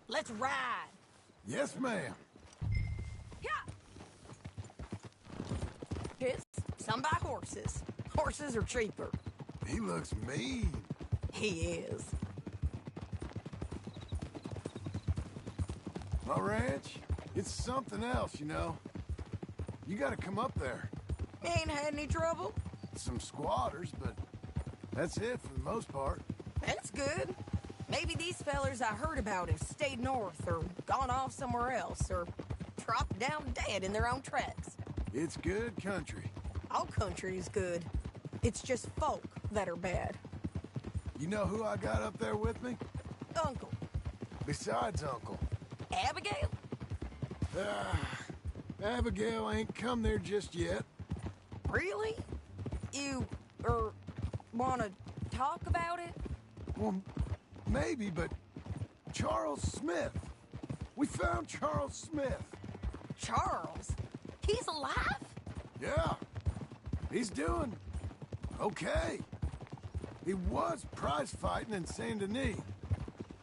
Let's ride. Yes, ma'am. Yeah. Yes, some buy horses. Horses are cheaper. He looks mean. He is. My ranch, it's something else, you know. You gotta come up there. Ain't had any trouble? Some squatters, but that's it for the most part. That's good. Maybe these fellers I heard about have stayed north or gone off somewhere else or dropped down dead in their own tracks. It's good country. All country is good. It's just folk that are bad. You know who I got up there with me? Uncle. Besides Uncle. Abigail? Abigail ain't come there just yet. Really? You, wanna talk about it? Well, maybe, but Charles Smith. We found Charles Smith. Charles? He's alive? Yeah. He's doing okay. He was prize fighting in Saint Denis.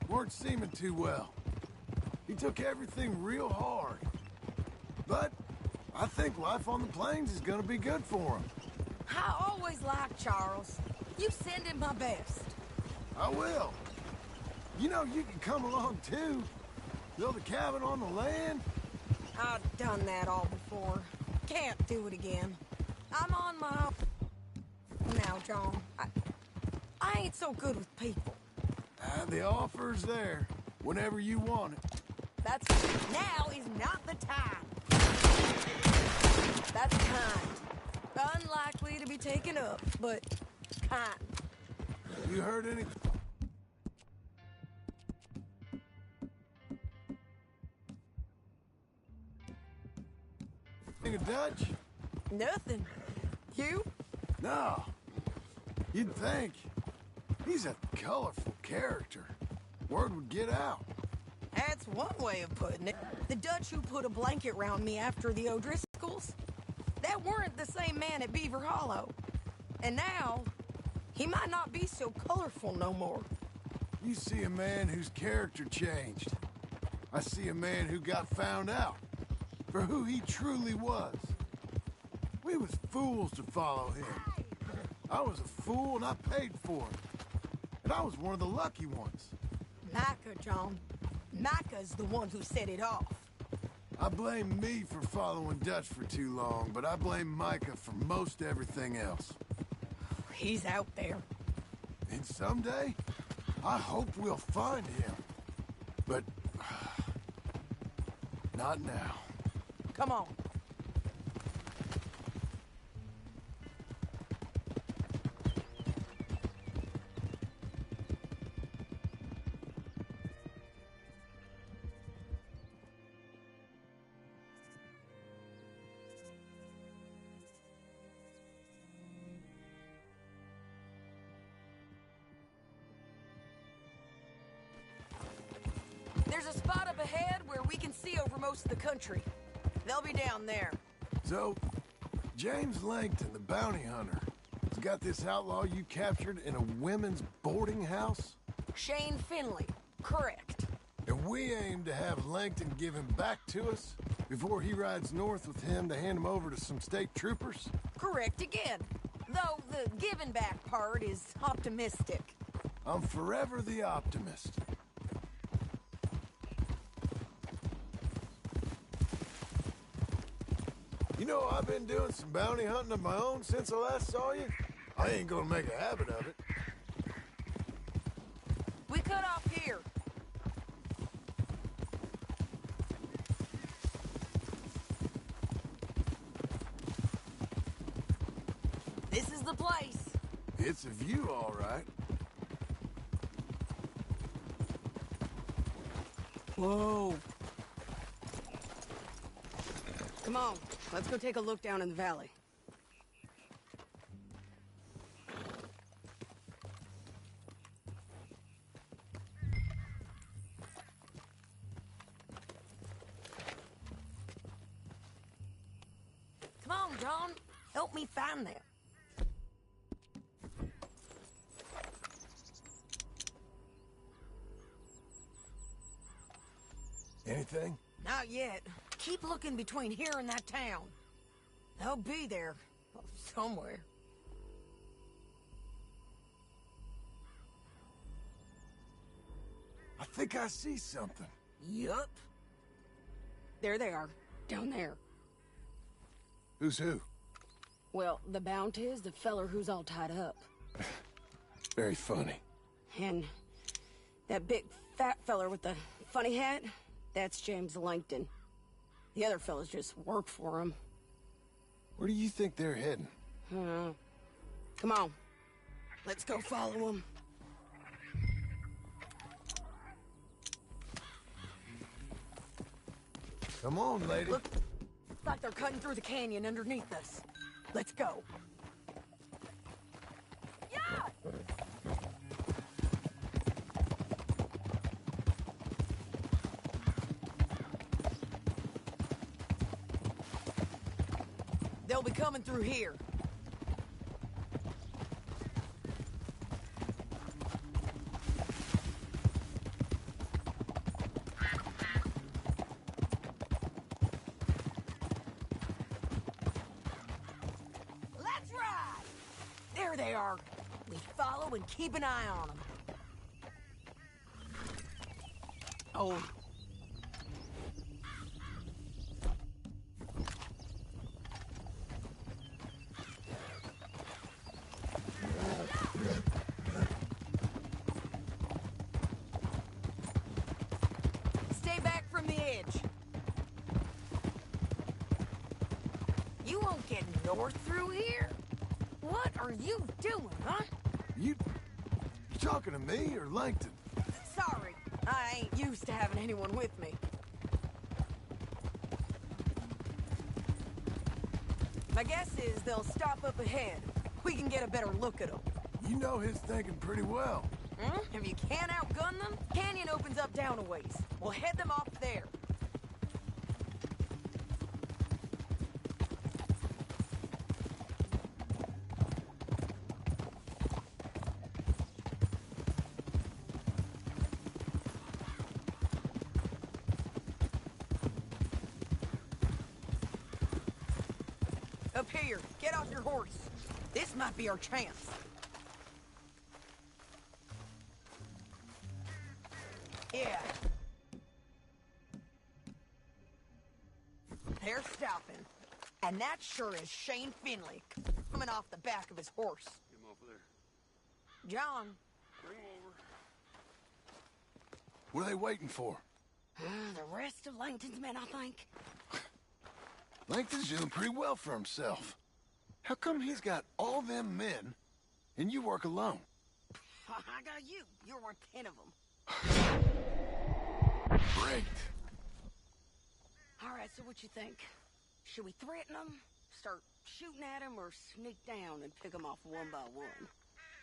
Weren't seeming too well. He took everything real hard. But I think life on the plains is gonna be good for him. I always liked Charles. You send him my best. I will. You know, you can come along too. Build a cabin on the land. I've done that all before. Can't do it again. I'm on my own now, John. I ain't so good with people. The offer's there whenever you want it. That's now is not the time. That's kind. Unlikely to be taken up, but kind. You heard anything? Think of Dutch? Nothing. You? No. You'd think. He's a colorful character. Word would get out. That's one way of putting it. The Dutch who put a blanket round me after the O'Driscolls, that weren't the same man at Beaver Hollow. And now, he might not be so colorful no more. You see a man whose character changed. I see a man who got found out for who he truly was. We was fools to follow him. I was a fool and I paid for it. And I was one of the lucky ones. Micah, John. Micah's the one who set it off. I blame me for following Dutch for too long, but I blame Micah for most everything else. He's out there. And someday, I hope we'll find him. But not now. Come on. There's a spot up ahead where we can see over most of the country. They'll be down there. So, James Langton, the bounty hunter, has got this outlaw you captured in a women's boarding house? Shane Finley. Correct. And we aim to have Langton give him back to us before he rides north with him to hand him over to some state troopers? Correct again. Though the giving back part is optimistic. I'm forever the optimist. You know, I've been doing some bounty hunting of my own since I last saw you. I ain't gonna make a habit of it. We cut off here. This is the place. It's a view, all right. Whoa. Come on, let's go take a look down in the valley. Come on, John. Help me find them. Anything? Not yet. Keep looking between here and that town. They'll be there. Somewhere. I think I see something. Yup. There they are. Down there. Who's who? Well, the Bounty is the feller who's all tied up. Very funny. And that big fat feller with the funny hat, that's James Langton. The other fellas just work for him. Where do you think they're heading? Come on. Let's go follow them. Come on, lady. Look like they're cutting through the canyon underneath us. Let's go. Yeah! They'll be coming through here. Let's ride! There they are. We follow and keep an eye on them. Oh. Stay back from the edge. You won't get north through here? What are you doing, huh? You talking to me or Langton? Sorry, I ain't used to having anyone with me. My guess is they'll stop up ahead. We can get a better look at them. You know his thinking pretty well. If you can't outgun them, canyon opens up down a ways. We'll head them off there. Up here, get off your horse. This might be our chance. Yeah. They're stopping. And that sure is Shane Finley coming off the back of his horse. Get him off of there. John. Bring him over. What are they waiting for? The rest of Langton's men, I think. Langton's doing pretty well for himself. How come he's got all them men, and you work alone? I got you. You're worth 10 of them. Great. All right, so what you think? Should we threaten them, start shooting at them, or sneak down and pick them off one by one?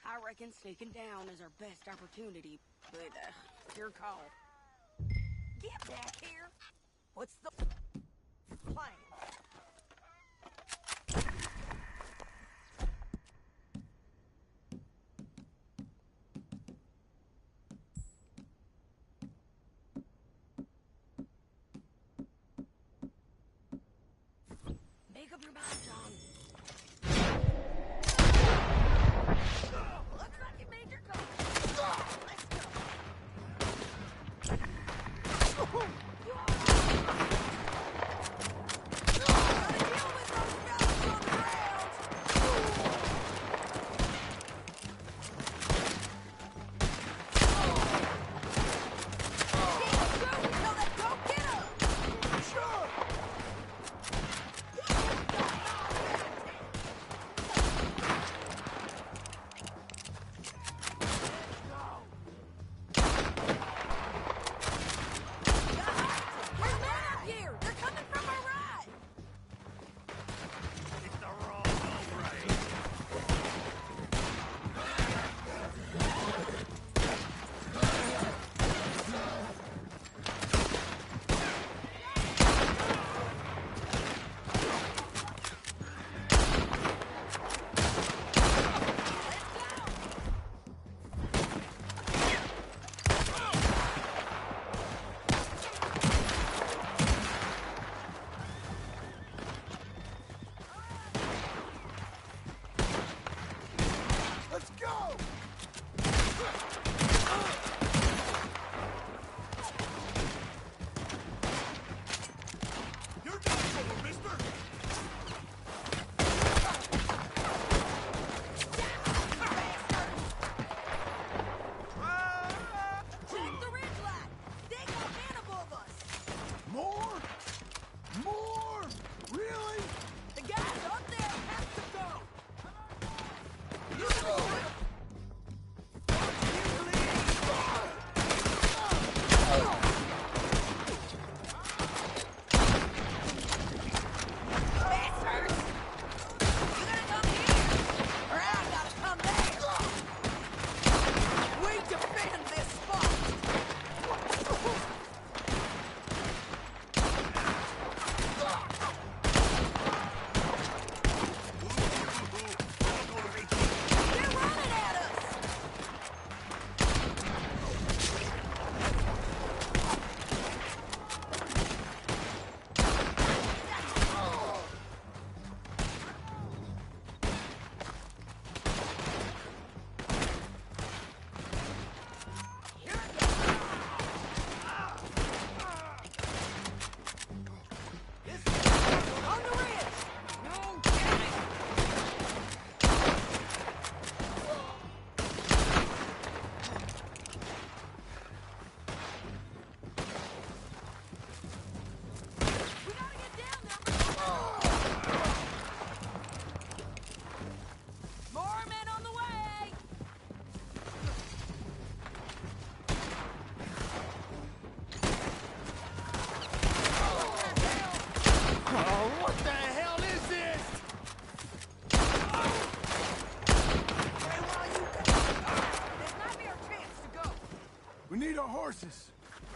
I reckon sneaking down is our best opportunity, but your call. Get back here. What's the plan? Make up your mind, John. Looks like you made your call. Let's go. You all right? Gotta deal with those fellas on the ground. Keep shooting until they go get 'em. Sure.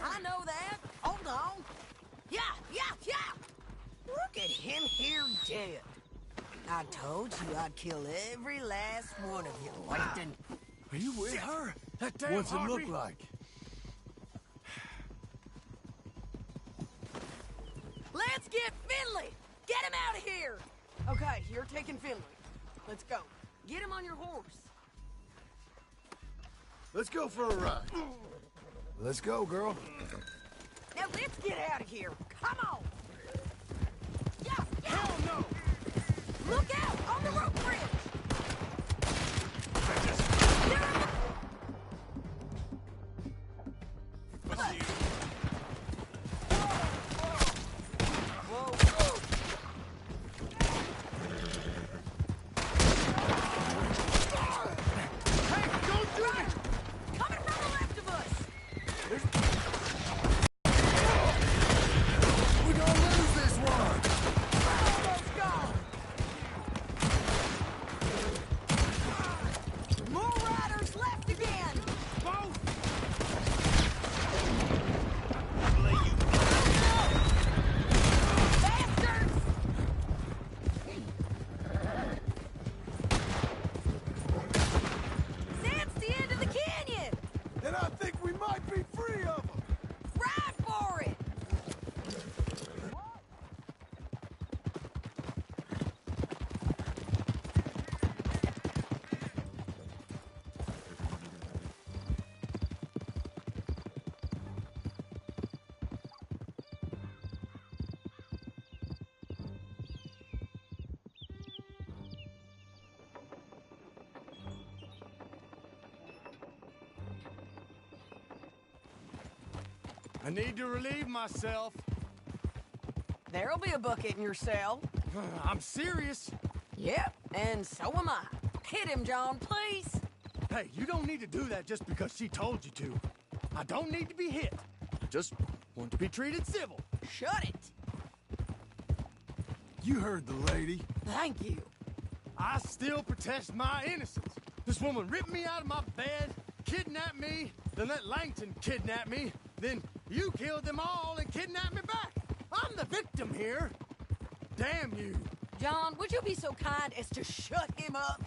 I know that. Hold on. Yeah, yeah, yeah! Look at him here dead. I told you I'd kill every last one of you, Langton. Are you with her? That damn What's it Harvey. look like? Let's get Finley! Get him out of here! Okay, you're taking Finley. Let's go. Get him on your horse. Let's go for a ride. Let's go, girl. Now let's get out of here. Come on! Yeah, yeah! Hell no! Look out! On the rope bridge! Coming from the left of us! We're gonna lose this one. Almost gone! More riders left again! Bastards! That's the end of the canyon! And I think we might be free of them. Ride for it! I need to relieve myself. There'll be a bucket in your cell. I'm serious. Yep, and so am I. Hit him, John, please. Hey, you don't need to do that just because she told you to. I don't need to be hit. I just want to be treated civil. Shut it. You heard the lady. Thank you. I still protest my innocence. This woman ripped me out of my bed, kidnapped me, then let Langton kidnap me, then you killed them all and kidnapped me back. I'm the victim here. Damn you. John, would you be so kind as to shut him up?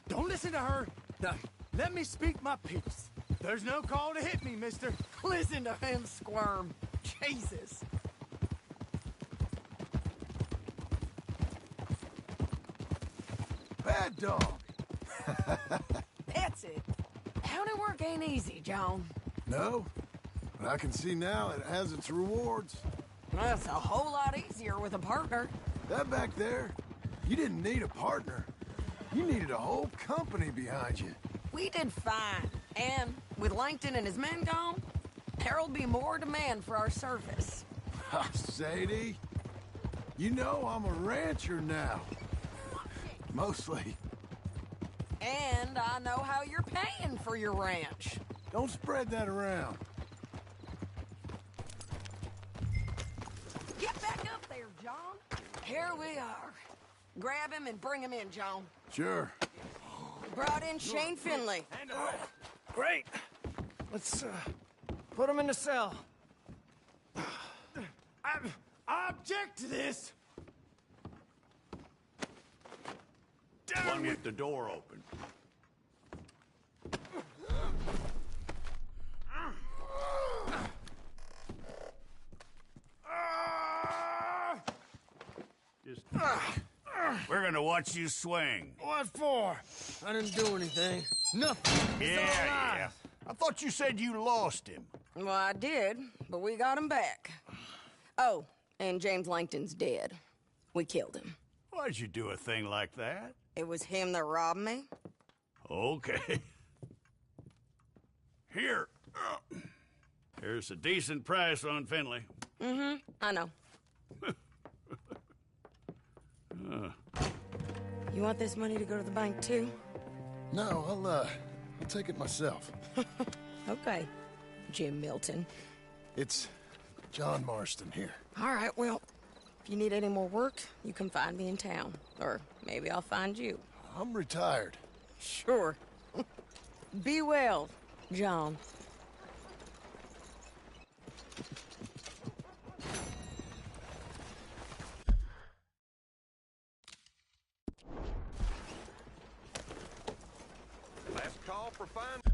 Don't listen to her. Now, let me speak my piece. There's no call to hit me, mister. Listen to him squirm. Jesus. Bad dog. That's it. County work ain't easy, John. No, but I can see now it has its rewards. That's a whole lot easier with a partner. That back there, you didn't need a partner. You needed a whole company behind you. We did fine. And with Langton and his men gone, there'll be more demand for our service. Sadie, you know I'm a rancher now. Mostly. And I know how you're paying for your ranch. Don't spread that around. Get back up there, John. Here we are. Grab him and bring him in, John. Sure. Brought in Shane Finley. Great. Let's put him in the cell. I object to this. One with the door open. We're gonna watch you swing. What for? I didn't do anything. Nothing. It's all lies. I thought you said you lost him. Well, I did, but we got him back. Oh, and James Langton's dead. We killed him. Why'd you do a thing like that? It was him that robbed me. Okay. Here. Here's a decent price on Finley. Mm-hmm, I know. You want this money to go to the bank, too? No, I'll take it myself. Okay, Jim Milton. It's John Marston here. All right, well, if you need any more work, you can find me in town. Or maybe I'll find you. I'm retired. Sure. Be well, John. for fine.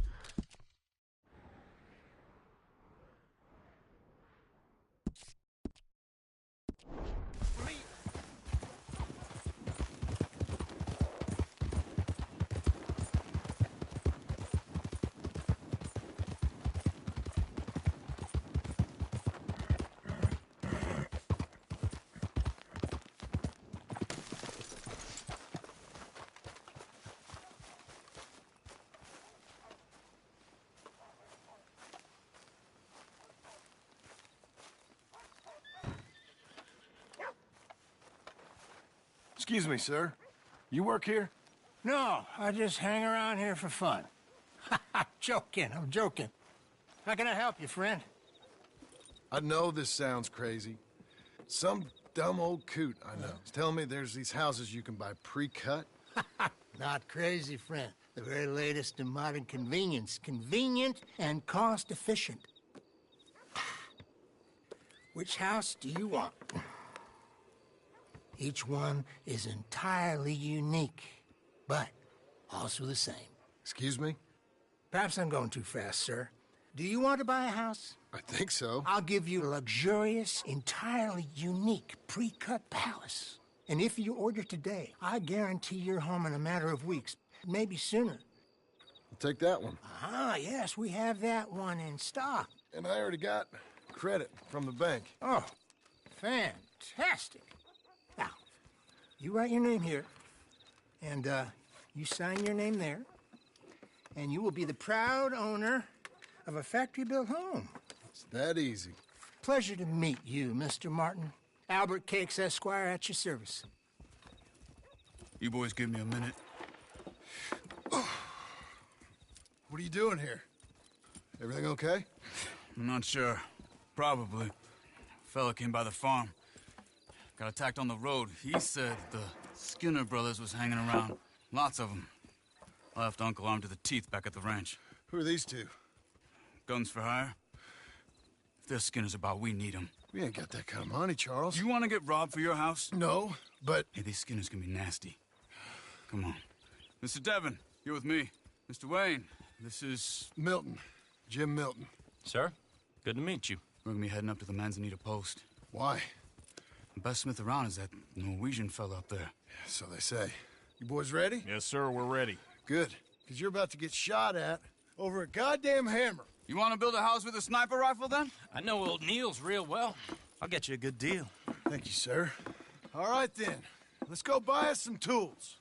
Excuse me, sir. You work here? No, I just hang around here for fun. I'm joking. How can I help you, friend? I know this sounds crazy. Some dumb old coot I know is telling me there's these houses you can buy pre-cut. Not crazy, friend. The very latest in modern convenience. Convenient and cost-efficient. Which house do you want? Each one is entirely unique, but also the same. Excuse me? Perhaps I'm going too fast, sir. Do you want to buy a house? I think so. I'll give you a luxurious, entirely unique pre-cut palace. And if you order today, I guarantee you're home in a matter of weeks, maybe sooner. I'll take that one. Ah, yes, we have that one in stock. And I already got credit from the bank. Oh, fantastic. Now, you write your name here, and you sign your name there, and you will be the proud owner of a factory-built home. It's that easy. Pleasure to meet you, Mr. Martin. Albert Cakes, Esquire, at your service. You boys give me a minute. What are you doing here? Everything okay? I'm not sure. Probably. Fella came by the farm. Got attacked on the road. He said the Skinner brothers was hanging around. Lots of them. I left Uncle armed to the teeth back at the ranch. Who are these two? Guns for hire? If they're Skinner's about, we need them. We ain't got that kind of money, Charles. You want to get robbed for your house? No, but... Hey, these Skinners can be nasty. Come on. Mr. Devon, you're with me. Mr. Wayne, this is... Milton. Jim Milton. Sir, good to meet you. We're gonna be heading up to the Manzanita post. Why? The best smith around is that Norwegian fella up there. So they say. You boys ready? Yes, sir, we're ready. Good. Because you're about to get shot at over a goddamn hammer. You want to build a house with a sniper rifle, then? I know old Neil's real well. I'll get you a good deal. Thank you, sir. All right, then. Let's go buy us some tools.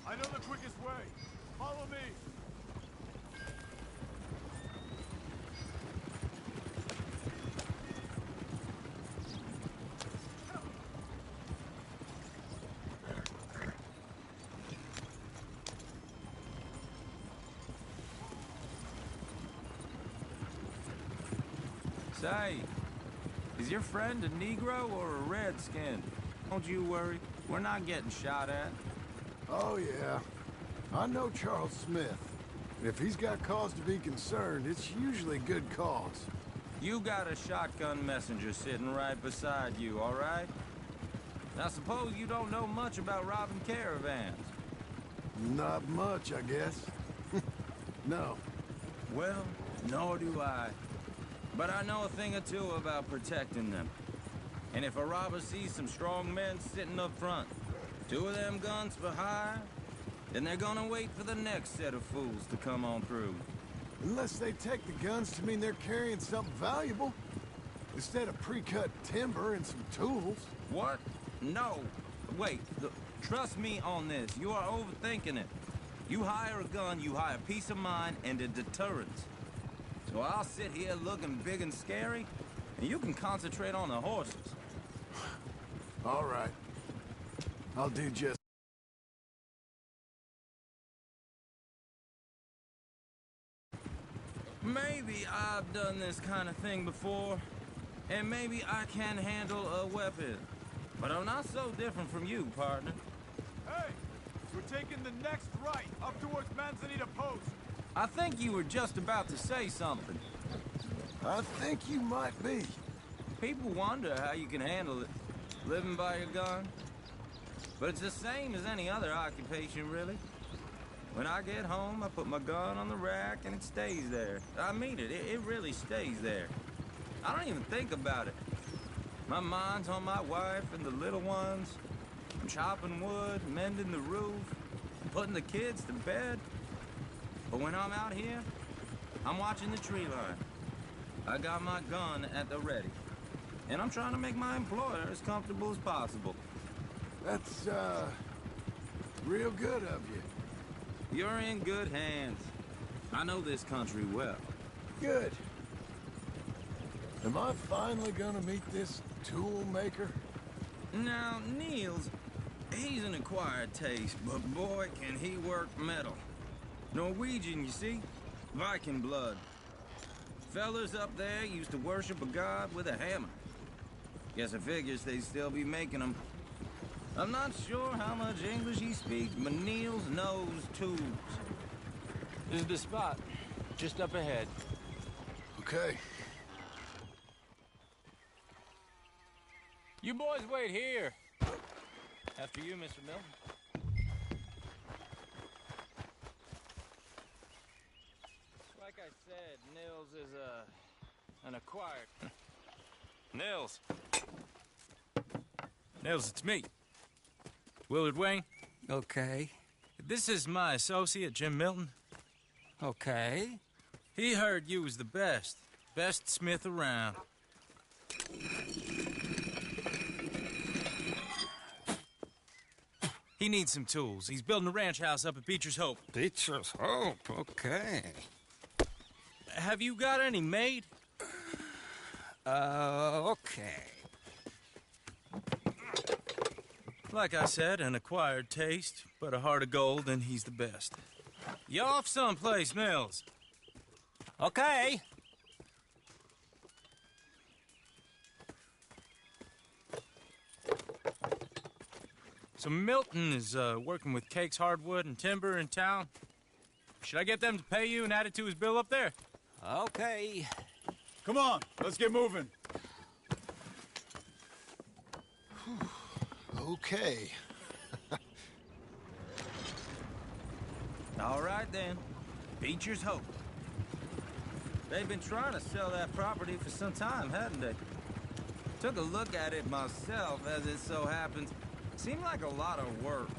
I know the quickest way. Follow me. Say, is your friend a Negro or a Redskin? Don't you worry, we're not getting shot at. Oh, yeah. I know Charles Smith. If he's got cause to be concerned, it's usually good cause. You got a shotgun messenger sitting right beside you, all right? Now suppose you don't know much about robbing caravans. Not much, I guess. No. Well, nor do I. But I know a thing or two about protecting them. And if a robber sees some strong men sitting up front, 2 of them guns for hire, then they're gonna wait for the next set of fools to come on through. Unless they take the guns to mean they're carrying something valuable. Instead of pre-cut timber and some tools. What? No. Wait, trust me on this. You are overthinking it. You hire a gun, you hire peace of mind and a deterrence. So I'll sit here looking big and scary, and you can concentrate on the horses. All right. I'll do just... Maybe I've done this kind of thing before, and maybe I can handle a weapon. But I'm not so different from you, partner. Hey, we're taking the next right, up towards Manzanita Post. I think you were just about to say something. I think you might be. People wonder how you can handle it, living by your gun. But it's the same as any other occupation, really. When I get home, I put my gun on the rack and it stays there. I mean it, it really stays there. I don't even think about it. My mind's on my wife and the little ones. I'm chopping wood, mending the roof, putting the kids to bed. But when I'm out here, I'm watching the tree line. I got my gun at the ready. And I'm trying to make my employer as comfortable as possible. That's, real good of you. You're in good hands. I know this country well. Good. Am I finally gonna meet this tool maker? Now, Niels, he's an acquired taste, but boy, can he work metal. Norwegian, you see? Viking blood. Fellas up there used to worship a god with a hammer. Guess I figures they'd still be making them. I'm not sure how much English he speaks, but Niels knows tools. This is the spot, just up ahead. Okay. You boys wait here. After you, Mr. Milton. Like I said, Nils is an acquired. Nils. Nils, it's me. Willard Wayne. Okay. This is my associate, Jim Milton. Okay. He heard you was the best. Best smith around. He needs some tools. He's building a ranch house up at Beecher's Hope. Beecher's Hope, okay. Have you got any made? Okay. Like I said, an acquired taste, but a heart of gold, and he's the best. You off someplace, Nils? Okay. So Milton is working with Cakes Hardwood and Timber in town. Should I get them to pay you and add it to his bill up there? Okay. Come on, let's get moving. Okay. All right, then. Beecher's Hope. They've been trying to sell that property for some time, hadn't they? Took a look at it myself, as it so happens. Seemed like a lot of work.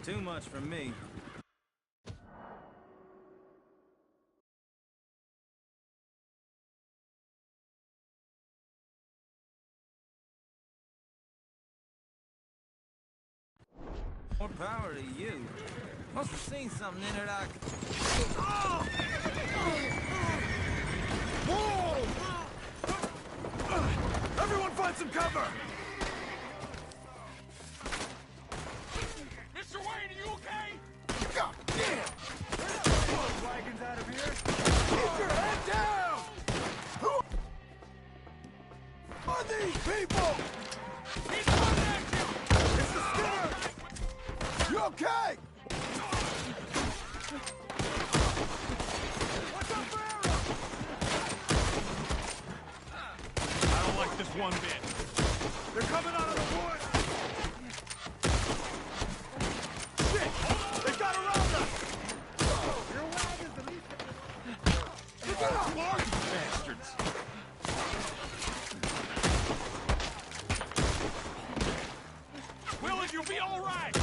Too much for me. More power to you. Must have seen something in it I could... Oh! Whoa! Everyone find some cover! Mr. Wayne, are you okay? God damn! Wagons out of here. Keep your head down! Who are these people? He's coming at you! It's the Skinner! You okay? What's up for arrow? I don't like this one bit. They're coming out of the woods! Shit! They got around us! Your wagon's the least... Look at them, Mark! Bastards! Willard, you'll be all right!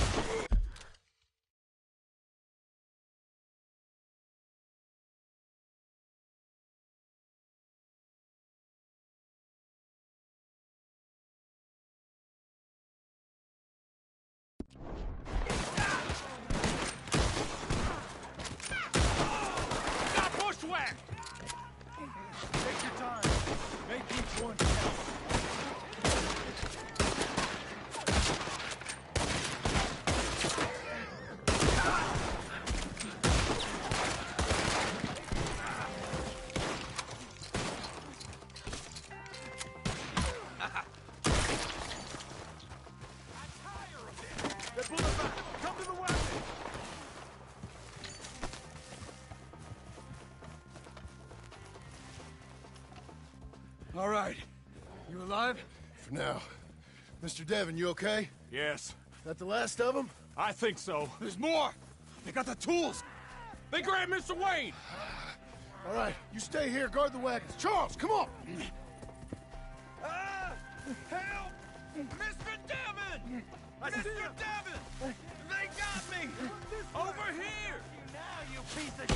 Got bushwhacked! Take your time. Make each one count. They pulled us back. Come to the wagon. All right. You alive? For now. Mr. Devon, you okay? Yes. That the last of them? I think so. There's more! They got the tools! They grabbed Mr. Wayne! All right, you stay here, guard the wagons. Charles, come on! Help! Mr. Devon! Mr. Devon! They got me! Over here! Now, you piece of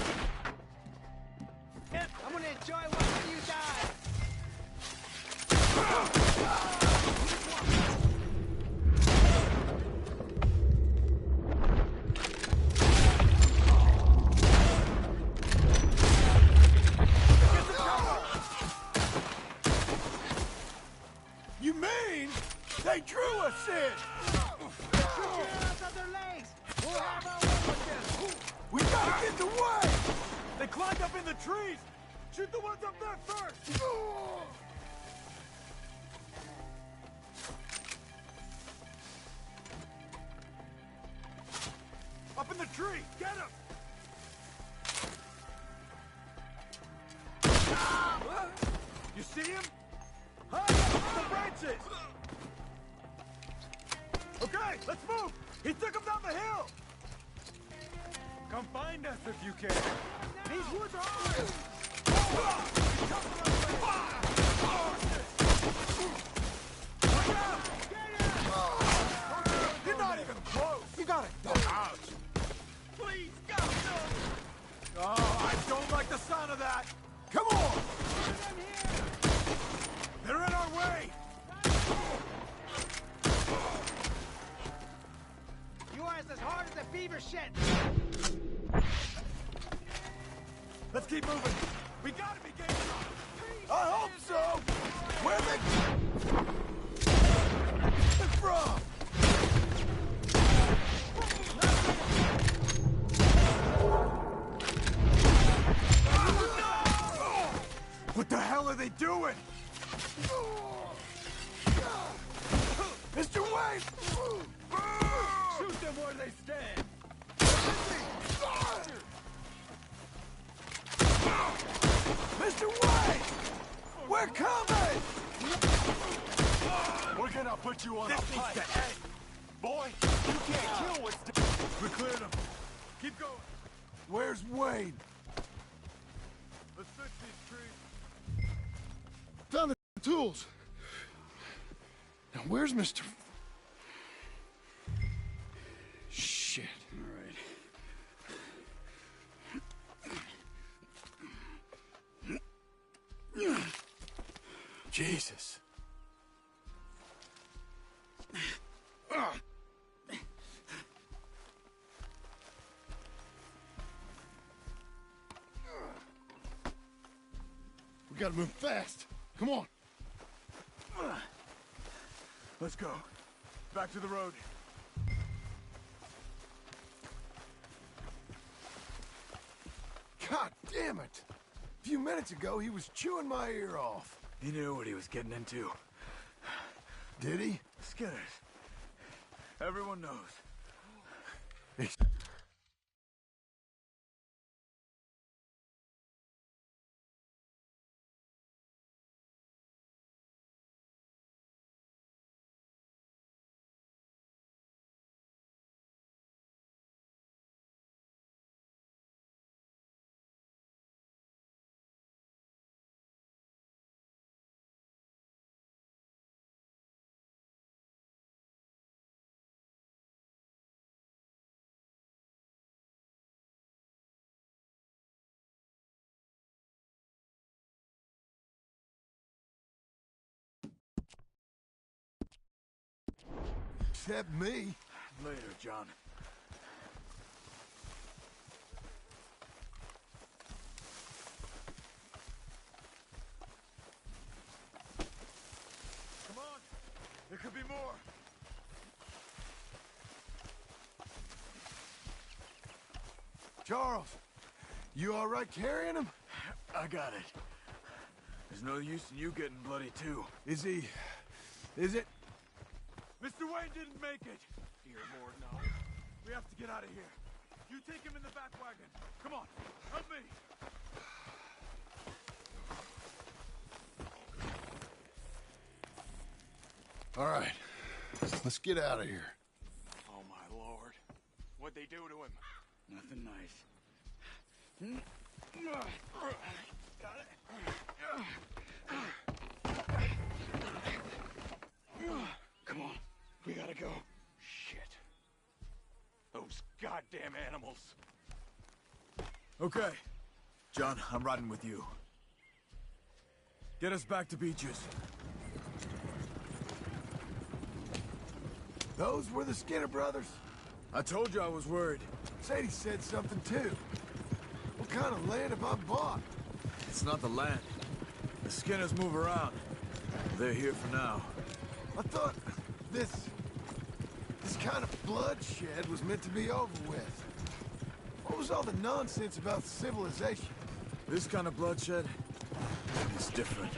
shit! I'm gonna enjoy watching you die! You mean they drew us in? We gotta get the way! They climbed up in the trees! Shoot the ones up there first! Up in the tree! Get him! You see him? High up the branches! Okay, let's move! He took him down the hill! Come find us if you can. These woods are ours! You're not even close! You got it! Ouch! Please, go! Oh, I don't like the sound of that! Come on! They're in our way! You are as hard as a beaver shit! Let's keep moving! We gotta be getting I hope so! Where they from? What the hell are they doing? Mr. Wayne! Shoot them where they stand! Mr. Wayne! We're coming! We're gonna put you on a pike! Boy, you can't kill what's... We cleared them. Keep going. Where's Wayne? Let's fix these trees. Found the tools. Now where's Mr. Shit. All right. Jesus. We gotta move fast. Come on. Let's go. Back to the road. God damn it! A few minutes ago, he was chewing my ear off. He knew what he was getting into. Did he? Skinners. Everyone knows. Except me. Later, John. Come on. There could be more. Charles, you all right carrying him? I got it. There's no use in you getting bloody too. Is he... is it? Mr. Wayne didn't make it. Dear Lord, no. We have to get out of here. You take him in the back wagon. Come on, help me. All right, let's get out of here. What'd they do to him? Nothing nice. Come on, we gotta go. Shit. Those goddamn animals. Okay. John, I'm riding with you. Get us back to Beaches. Those were the Skinner brothers? I told you I was worried. Sadie said something too. What kind of land have I bought? It's not the land. The Skinners move around. They're here for now. I thought this kind of bloodshed was meant to be over with. What was all the nonsense about civilization? This kind of bloodshed is different.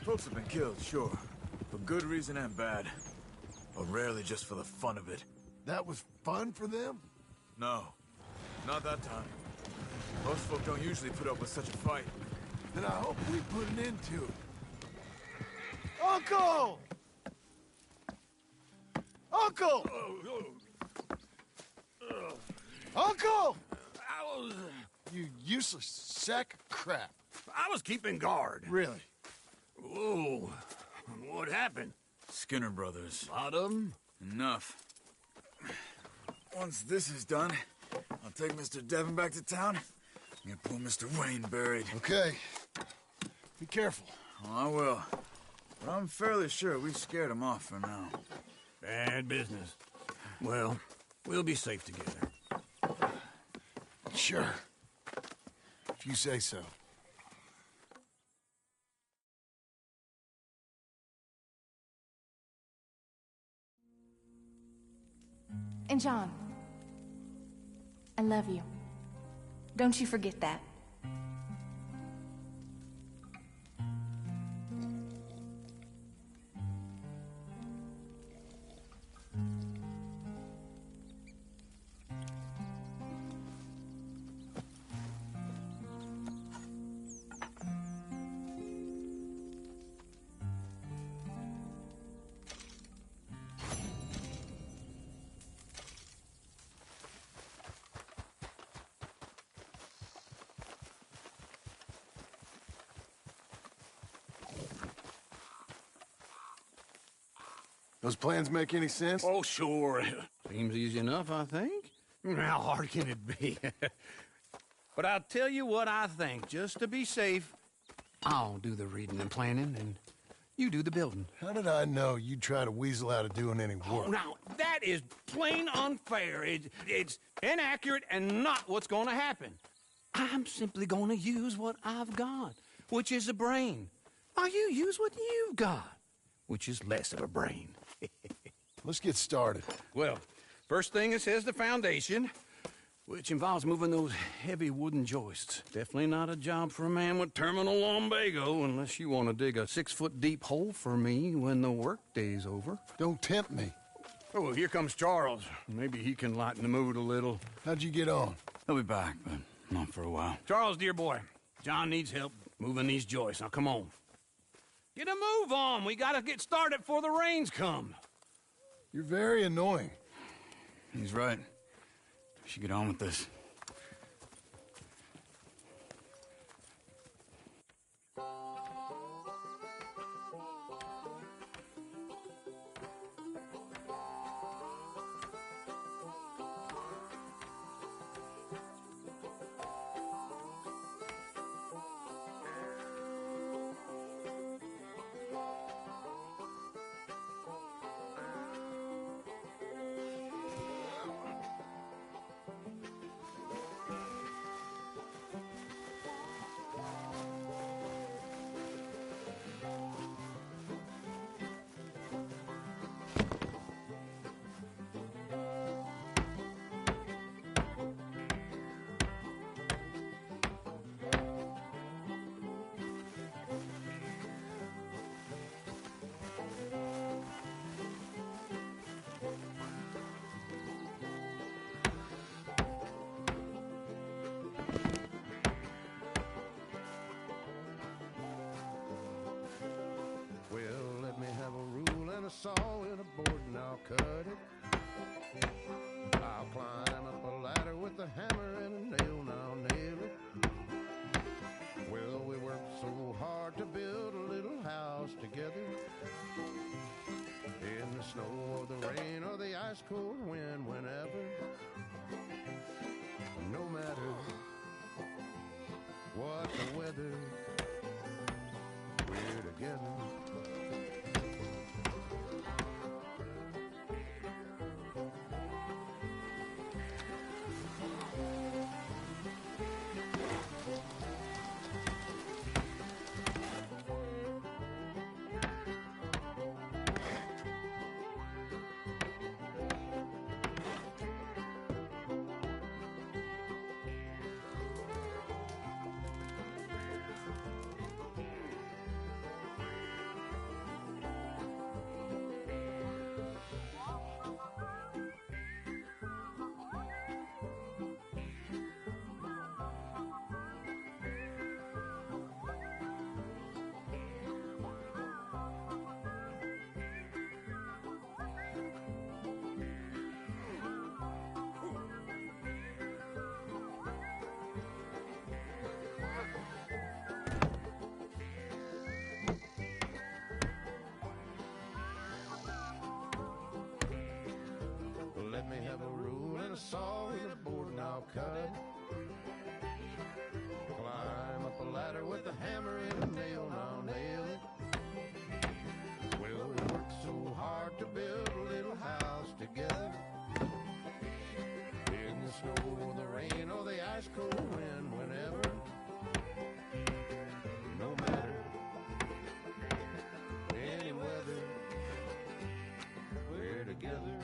Folks have been killed, sure. For good reason and bad. But rarely just for the fun of it. That was fun for them? No. Not that time. Most folk don't usually put up with such a fight. Then I hope we put an end to it. Uncle! Uncle! Uncle! You useless sack of crap. I was keeping guard. Really? Whoa. What happened? Skinner brothers. A lot of them? Enough. Once this is done, I'll take Mr. Devon back to town and get poor Mr. Wayne buried. Okay. Be careful. Oh, I will. But I'm fairly sure we scared him off for now. Bad business. Well, we'll be safe together. Sure. If you say so. And John, I love you. Don't you forget that. Those plans make any sense? Oh, sure. Seems easy enough, I think. How hard can it be? But I'll tell you what I think. Just to be safe, I'll do the reading and planning, and you do the building. How did I know you'd try to weasel out of doing any work? Oh, now, that is plain unfair. It's inaccurate and not what's going to happen. I'm simply going to use what I've got, which is a brain. Now, you use what you've got, which is less of a brain. Let's get started. Well, first thing it says the foundation, which involves moving those heavy wooden joists. Definitely not a job for a man with terminal lumbago, unless you want to dig a 6-foot deep hole for me when the workday's over. Don't tempt me. Oh, well, here comes Charles. Maybe he can lighten the mood a little. How'd you get on? He'll be back, but not for a while. Charles, dear boy, John needs help moving these joists. Now, come on. Get a move on. We gotta get started before the rains come. You're very annoying. He's right. We should get on with this. saw in a board and I'll cut it. I'll climb a hammer and a nail, now nail it. Well, we worked so hard to build a little house together. In the snow or the rain or the ice cold wind, whenever. No matter what the weather, we're together. Let me have a rule and a saw and a board and I'll cut it. Climb up a ladder with a hammer and a nail and I'll nail it. Well, we worked so hard to build a little house together. In the snow or the rain or the ice cold wind, whenever. No matter any weather, we're together.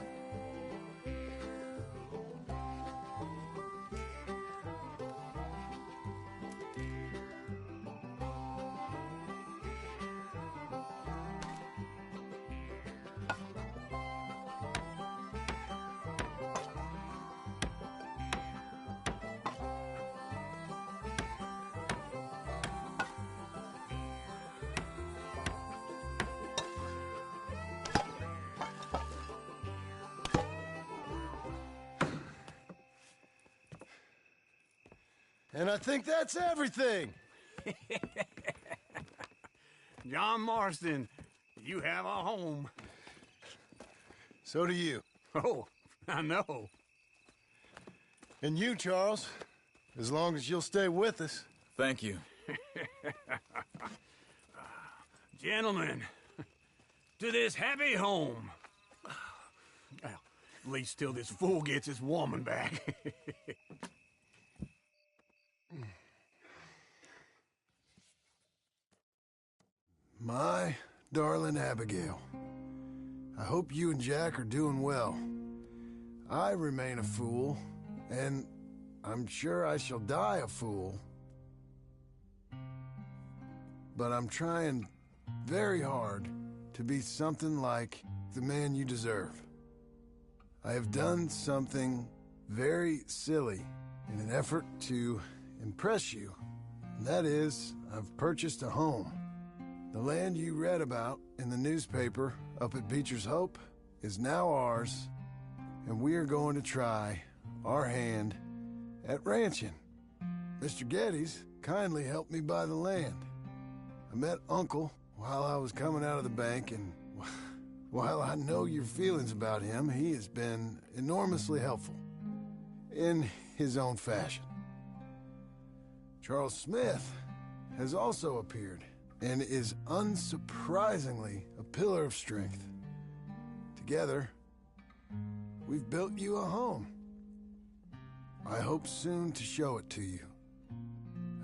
And I think that's everything. John Marston, you have a home. So do you. Oh, I know. And you, Charles, as long as you'll stay with us. Thank you. Gentlemen, to this happy home. Well, at least till this fool gets his woman back. My darling Abigail, I hope you and Jack are doing well. I remain a fool, and I'm sure I shall die a fool. But I'm trying very hard to be something like the man you deserve. I have done something very silly in an effort to impress you. And that is, I've purchased a home. The land you read about in the newspaper up at Beecher's Hope is now ours, and we are going to try our hand at ranching. Mr. Geddes kindly helped me buy the land. I met Uncle while I was coming out of the bank, and while I know your feelings about him, he has been enormously helpful in his own fashion. Charles Smith has also appeared and is unsurprisingly a pillar of strength. Together, we've built you a home. I hope soon to show it to you.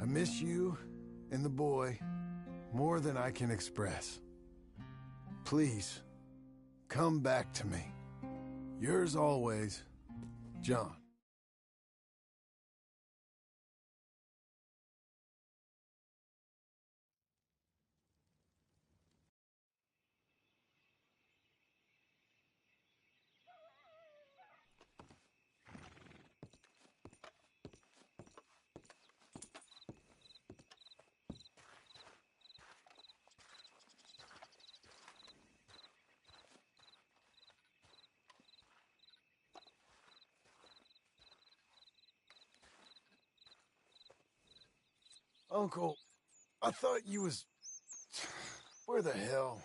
I miss you and the boy more than I can express. Please, come back to me. Yours always, John. Uncle, I thought you was... Where the hell?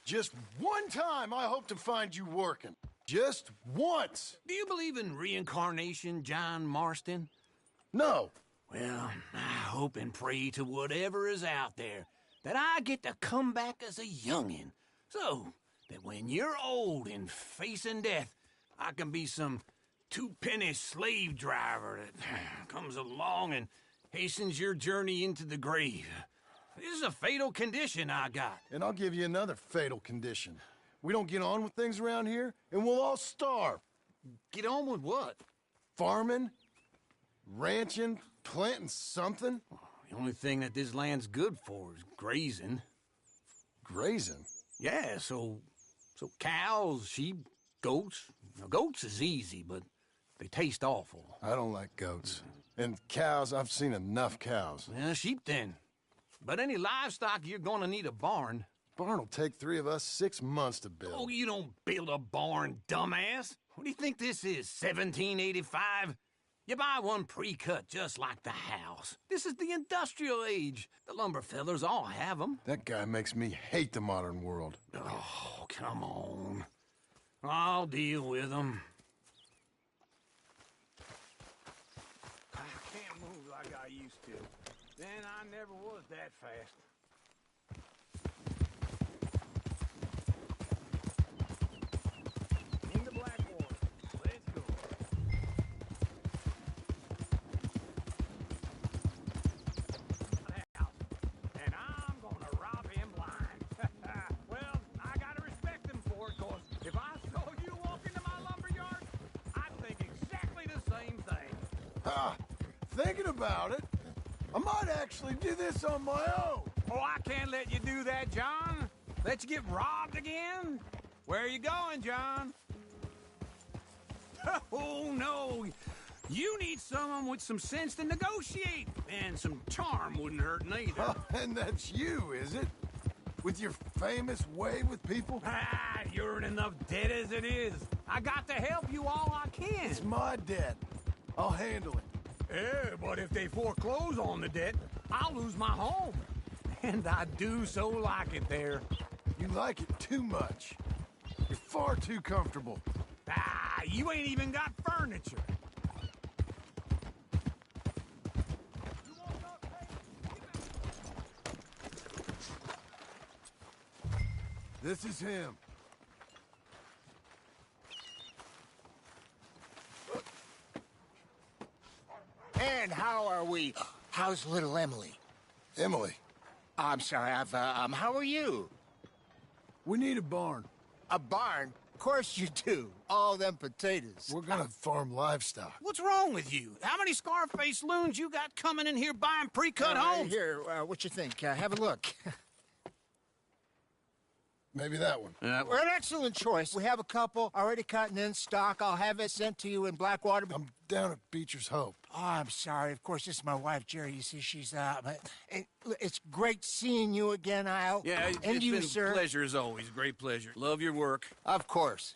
Just one time I hope to find you working. Just once. Do you believe in reincarnation, John Marston? No. Well, I hope and pray to whatever is out there that I get to come back as a youngin', so that when you're old and facing death, I can be some two-penny slave driver that comes along and hastens your journey into the grave. This is a fatal condition I got. And I'll give you another fatal condition. We don't get on with things around here, and we'll all starve. Get on with what? Farming, ranching, planting something. The only thing that this land's good for is grazing. Grazing? Yeah, so cows, sheep, goats. Now, goats is easy, but they taste awful. I don't like goats. And cows, I've seen enough cows. Yeah, sheep then. But any livestock, you're gonna need a barn. Barn will take 3 of us 6 months to build. Oh, you don't build a barn, dumbass. What do you think this is, 1785? You buy one pre-cut just like the house. This is the industrial age. The lumber fellers all have them. That guy makes me hate the modern world. Oh, come on. I'll deal with them. I can't move like I used to. Then I never was that fast. Into Blackwater. Let's go. And I'm gonna rob him blind. Well, I gotta respect him for it, cause if I saw you walk into my lumberyard, I'd think exactly the same thing. Thinking about it, I might actually do this on my own. Oh, I can't let you do that, John. Let you get robbed again? Where are you going, John? Oh, no. You need someone with some sense to negotiate. And some charm wouldn't hurt neither. And that's you, is it? With your famous way with people? Ah, you're in enough debt as it is. I got to help you all I can. It's my debt. I'll handle it. Yeah, but if they foreclose on the debt, I'll lose my home. And I do so like it there. You like it too much. You're far too comfortable. Ah, you ain't even got furniture. This is him. And how are we? How's little Emily? Emily. I'm sorry, how are you? We need a barn. A barn? Of course you do. All them potatoes. We're gonna farm livestock. What's wrong with you? How many Scarface loons you got coming in here buying pre-cut homes? Here, what you think? Have a look. Maybe that one. We're an excellent choice. We have a couple already cut and in stock. I'll have it sent to you in Blackwater. I'm down at Beecher's Hope. Oh, I'm sorry. Of course, this is my wife, Jerry. You see, she's but it's great seeing you again, Al. Yeah, and it's you, been sir. a pleasure as always. Great pleasure. Love your work. Of course.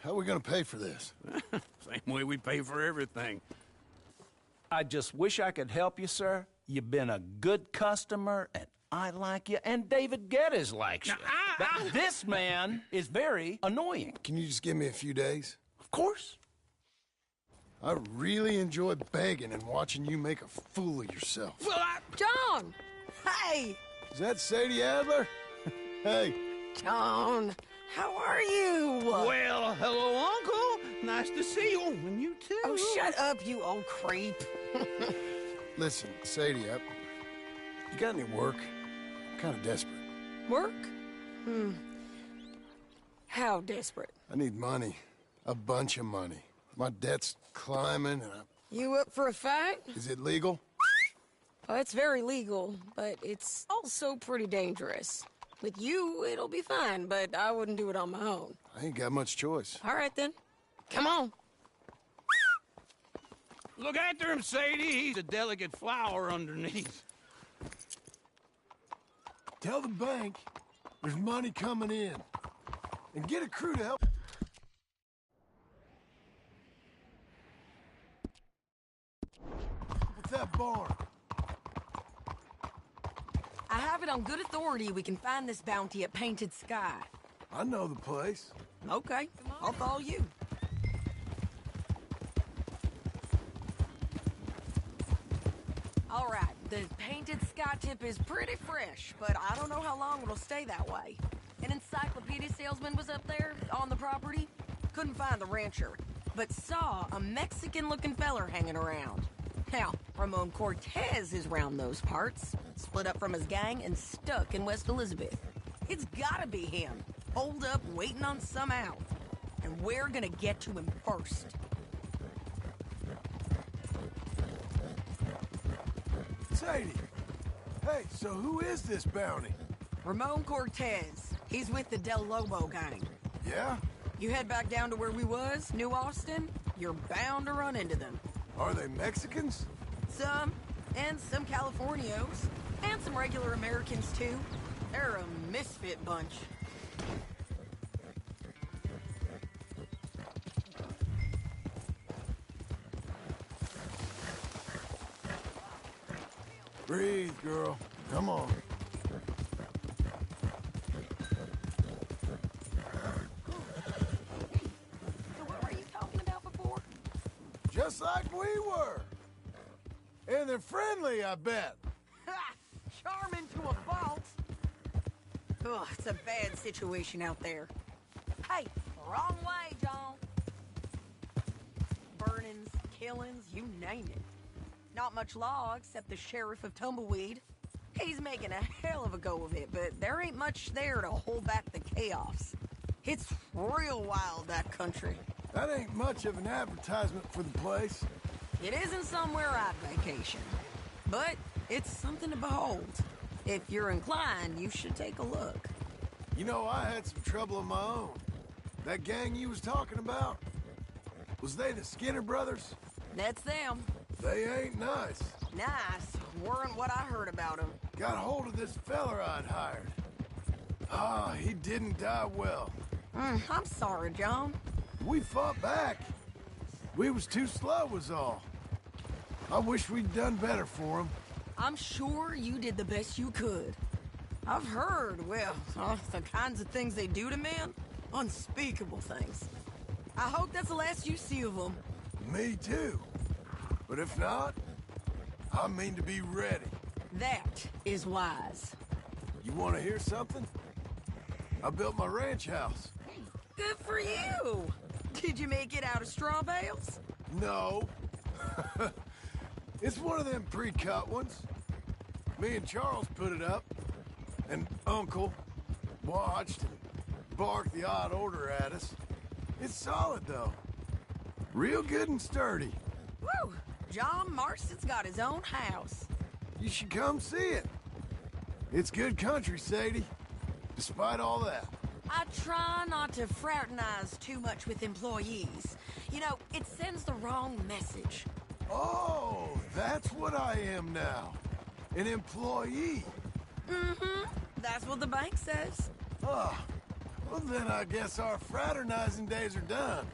How are we gonna pay for this? Same way we pay for everything. I just wish I could help you, sir. You've been a good customer, and I like you, and David Geddes likes you. But this man is very annoying. Can you just give me a few days? Of course. I really enjoy begging and watching you make a fool of yourself. Well, John! Hey! Is that Sadie Adler? Hey. John, how are you? Well, hello, Uncle. Nice to see you. And you too. Oh, shut up, you old creep. Listen, Sadie, you got any work? I'm kind of desperate. Work? How desperate? I need money. A bunch of money. My debt's climbing, and You up for a fight? Is it legal? Well, it's very legal, but it's also pretty dangerous. With you, it'll be fine, but I wouldn't do it on my own. I ain't got much choice. All right, then. Come on. Look after him, Sadie. He's a delicate flower underneath. Tell the bank there's money coming in. And get a crew to help. What's that barn? I have it on good authority we can find this bounty at Painted Sky. I know the place. Okay, I'll follow you. All right, the Painted Sky tip is pretty fresh, but I don't know how long it'll stay that way. An encyclopedia salesman was up there on the property. Couldn't find the rancher, but saw a Mexican-looking feller hanging around. Now, Ramon Cortez is round those parts, split up from his gang and stuck in West Elizabeth. It's gotta be him, holed up waiting on some out. And we're gonna get to him first. Sadie! Hey, so who is this bounty? Ramon Cortez. He's with the Del Lobo gang. Yeah? You head back down to where we was, New Austin, you're bound to run into them. Are they Mexicans? Some, and some Californios, and some regular Americans too. They're a misfit bunch. Breathe, girl. Come on. So what were you talking about before? Just like we were. And they're friendly, I bet. Ha! Charming to a fault. Ugh, it's a bad situation out there. Hey, wrong way, John. Burnings, killings, you name it. Not much law except the sheriff of Tumbleweed. He's making a hell of a go of it, but there ain't much there to hold back the chaos. It's real wild, that country. That ain't much of an advertisement for the place. It isn't somewhere I'd vacation, but it's something to behold. If you're inclined, you should take a look. You know, I had some trouble of my own. That gang you was talking about, was they the Skinner brothers? That's them. They ain't nice. Nice. Weren't what I heard about them. Got hold of this feller I'd hired. Ah, he didn't die well. I'm sorry, John. We fought back. We was too slow was all. I wish we'd done better for him. I'm sure you did the best you could. I've heard, well, the kinds of things they do to men. Unspeakable things. I hope that's the last you see of them. Me too. But if not, I mean to be ready. That is wise. You want to hear something? I built my ranch house. Good for you. Did you make it out of straw bales? No. It's one of them pre-cut ones. Me and Charles put it up, and Uncle watched and barked the odd order at us. It's solid, though. Real good and sturdy. Woo! John Marston's got his own house. You should come see it. It's good country, Sadie, despite all that. I try not to fraternize too much with employees. You know, it sends the wrong message. Oh, that's what I am now. An employee. Mm-hmm. That's what the bank says. Ah, well then I guess our fraternizing days are done.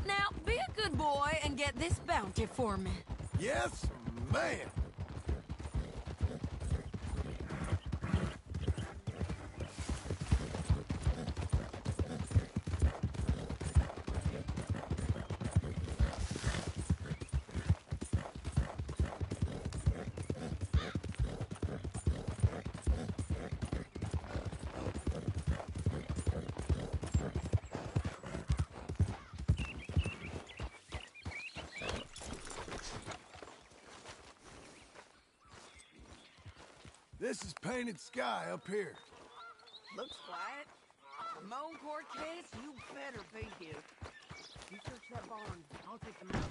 Now, be a good boy and get this bounty for me. Yes, ma'am. This is Painted Sky up here. Looks quiet. Ramon Cortez, you better be here. You search that barn. I'll take them out.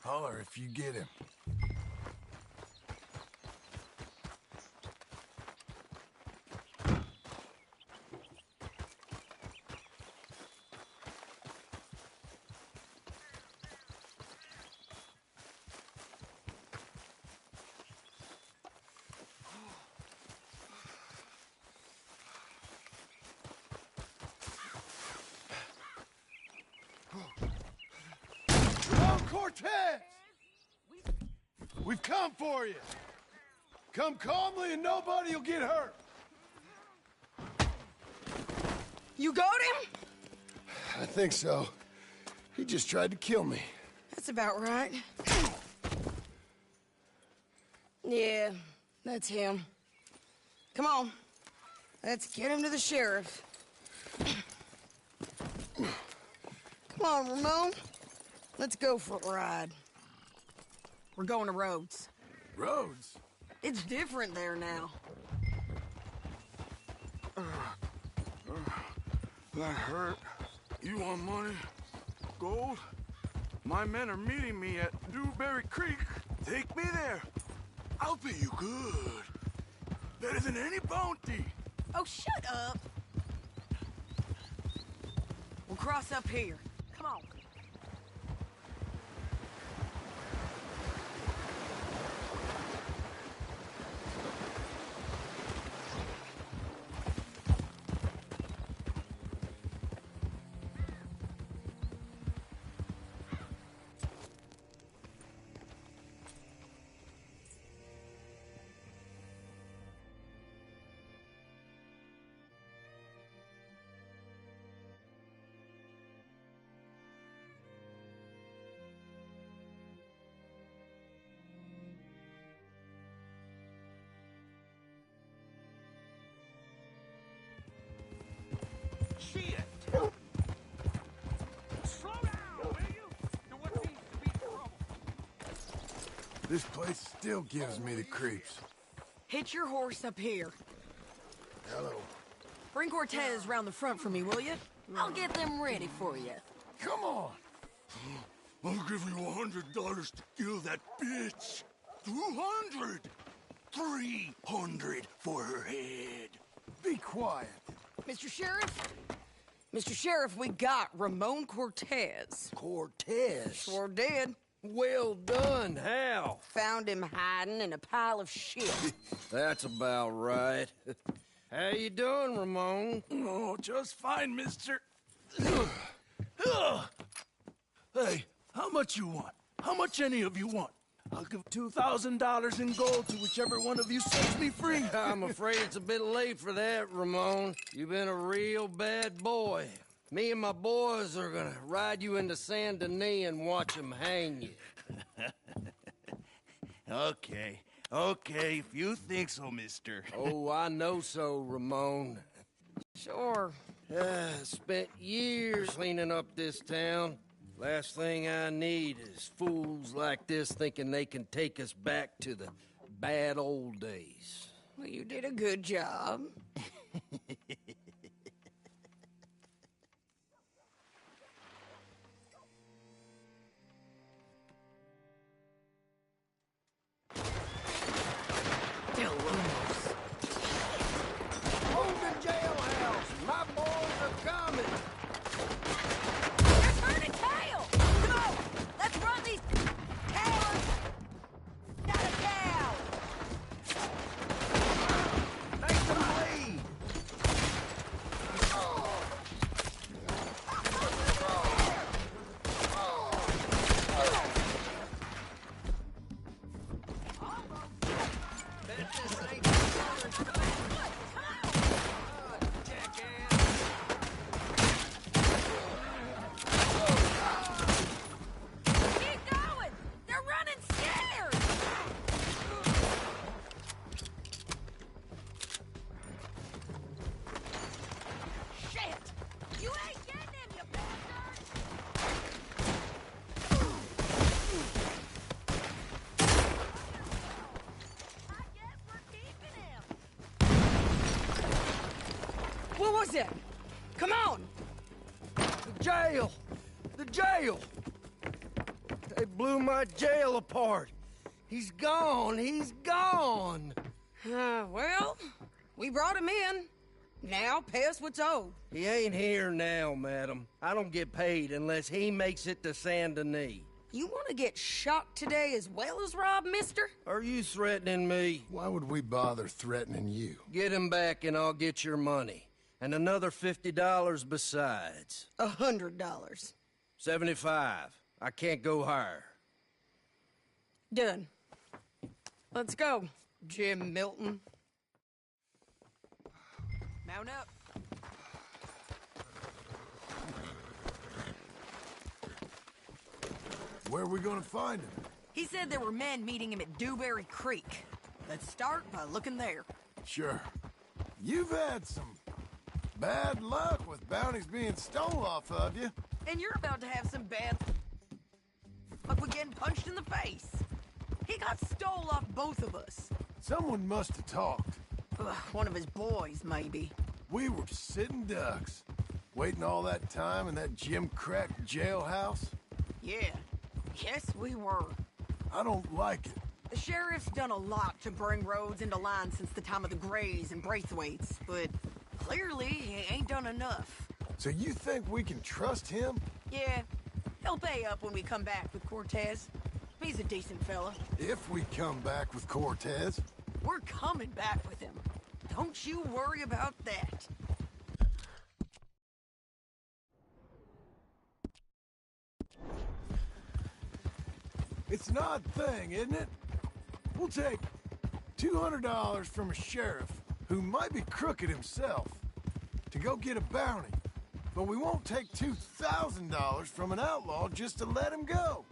Holler if you get him. Cortez! We've come for you. Come calmly and nobody will get hurt. You got him? I think so. He just tried to kill me. That's about right. Yeah, that's him. Come on. Let's get him to the sheriff. Come on, Ramon. Let's go for a ride. We're going to Rhodes. Rhodes? It's different there now. That hurt. You want money? Gold? My men are meeting me at Dewberry Creek. Take me there. I'll pay you good. Better than any bounty. Oh, shut up. We'll cross up here. Come on. Shit! Slow down, will you? To what seems to be trouble. This place still gives me the creeps. Hitch your horse up here. Hello. Bring Cortez round the front for me, will you? I'll get them ready for you. Come on. I'll give you $100 to kill that bitch. 200. 300 for her head. Be quiet. Mr. Sheriff? Mr. Sheriff, we got Ramon Cortez. Cortez? Sure did. Well done, Hal. Found him hiding in a pile of shit. That's about right. How you doing, Ramon? Oh, just fine, mister. Hey, how much you want? How much any of you want? I'll give $2,000 in gold to whichever one of you sets me free. I'm afraid it's a bit late for that, Ramon. You've been a real bad boy. Me and my boys are gonna ride you into Saint Denis and watch them hang you. Okay, if you think so, mister. Oh, I know so, Ramon. Sure. Spent years cleaning up this town. Last thing I need is fools like this thinking they can take us back to the bad old days. Well, you did a good job. Hold the jailhouse! My boys are coming! They're turning tail! Go! Let's run these cowards! Not a cow! Make them bleed! Bet this ain't Keep going! They're running scared! Shit! You ain't getting him, you bastard! I guess we're keeping him. What was that? Come on! the jail! The jail! jail. They blew my jail apart. He's gone. He's gone. Well, we brought him in. Now pay us what's owed. He ain't here now, madam. I don't get paid unless he makes it to Saint Denis. You want to get shot today as well as Rob, mister? Are you threatening me? Why would we bother threatening you? Get him back and I'll get your money. And another $50 besides. $100. 75. I can't go higher. Done. Let's go, Jim Milton. Mount up. Where are we gonna find him? He said there were men meeting him at Dewberry Creek. Let's start by looking there. Sure. You've had some bad luck with bounties being stole off of you. And you're about to have some bad luck with getting punched in the face. He got stole off both of us. Someone must have talked. Ugh, one of his boys, maybe. We were sitting ducks, waiting all that time in that Jim Crack jailhouse. Yeah. Yes, we were. I don't like it. The sheriff's done a lot to bring roads into line since the time of the Grays and Braithwaites, but clearly he ain't done enough. So you think we can trust him? Yeah. He'll pay up when we come back with Cortez. He's a decent fella. If we come back with Cortez. We're coming back with him. Don't you worry about that. It's an odd thing, isn't it? We'll take $200 from a sheriff who might be crooked himself to go get a bounty, but we won't take $2,000 from an outlaw just to let him go.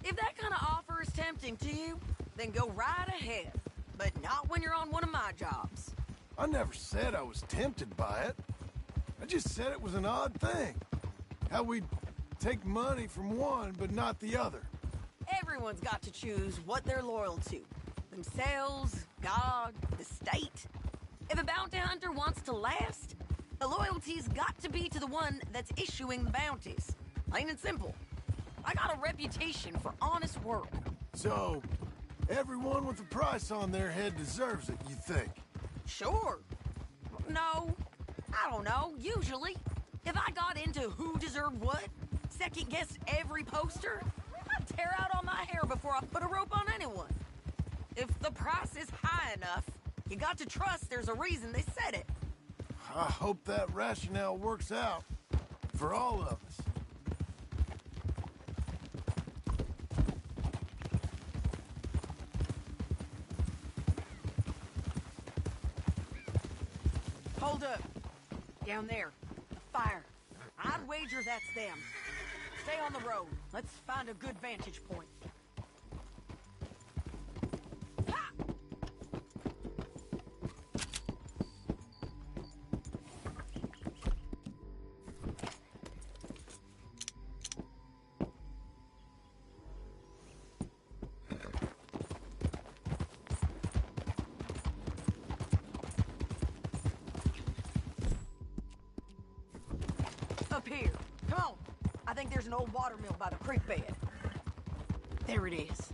If that kind of offer is tempting to you, then go right ahead. But not when you're on one of my jobs. I never said I was tempted by it. I just said it was an odd thing. How we'd take money from one but not the other. Everyone's got to choose what they're loyal to. Themselves, God, the state. If a bounty hunter wants to last, the loyalty's got to be to the one that's issuing the bounties. Plain and simple. I got a reputation for honest work. So, everyone with a price on their head deserves it, you think? Sure. No. I don't know, usually. If I got into who deserved what, second-guessed every poster, I'd tear out all my hair before I put a rope on anyone. If the price is high enough, you got to trust there's a reason they said it. I hope that rationale works out for all of us. Hold up. Down there. A fire. I'd wager that's them. Stay on the road. Let's find a good vantage point. Ha! Up here. Come on. I think there's an old water mill by the creek bed. There it is.